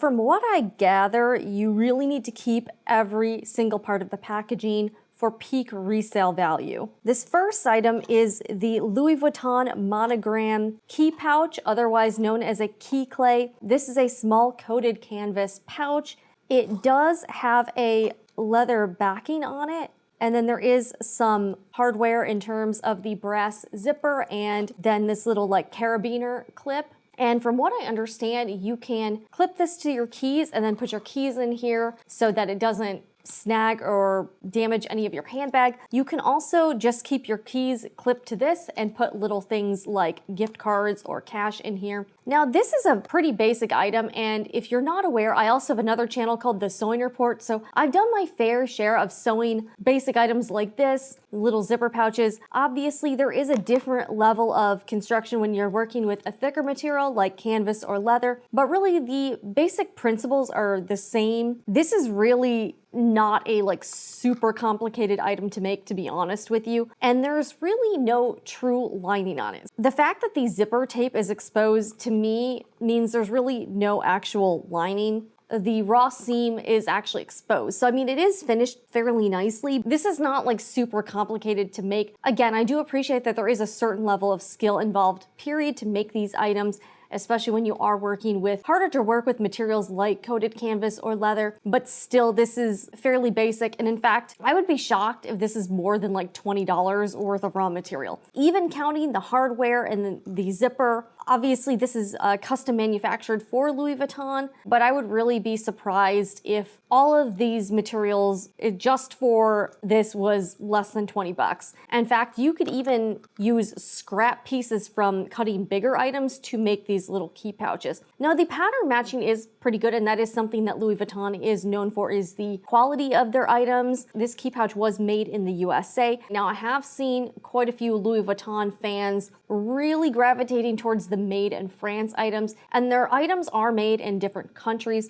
from what I gather, you really need to keep every single part of the packaging for peak resale value. This first item is the Louis Vuitton Monogram Key Pouch, otherwise known as a key clay. This is a small coated canvas pouch. It does have a leather backing on it, and then there is some hardware in terms of the brass zipper and then this little like carabiner clip. And from what I understand, you can clip this to your keys and then put your keys in here so that it doesn't snag or damage any of your handbag. You can also just keep your keys clipped to this and put little things like gift cards or cash in here. Now, this is a pretty basic item, and if you're not aware, I also have another channel called The Sewing Report, so I've done my fair share of sewing basic items like this, little zipper pouches. Obviously, there is a different level of construction when you're working with a thicker material like canvas or leather, but really the basic principles are the same. This is really not a like super complicated item to make, to be honest with you, and there's really no true lining on it. The fact that the zipper tape is exposed to me means there's really no actual lining. The raw seam is actually exposed. So I mean, it is finished fairly nicely. This is not like super complicated to make. Again, I do appreciate that there is a certain level of skill involved, period, to make these items, especially when you are working with harder to work with materials like coated canvas or leather, but still this is fairly basic. And in fact, I would be shocked if this is more than like $20 worth of raw material. Even counting the hardware and the zipper, obviously this is custom manufactured for Louis Vuitton, but I would really be surprised if all of these materials just for this was less than 20 bucks. In fact, you could even use scrap pieces from cutting bigger items to make these little key pouches. Now, the pattern matching is pretty good, and that is something that Louis Vuitton is known for, is the quality of their items. This key pouch was made in the USA. Now, I have seen quite a few Louis Vuitton fans really gravitating towards the made in France items, and their items are made in different countries.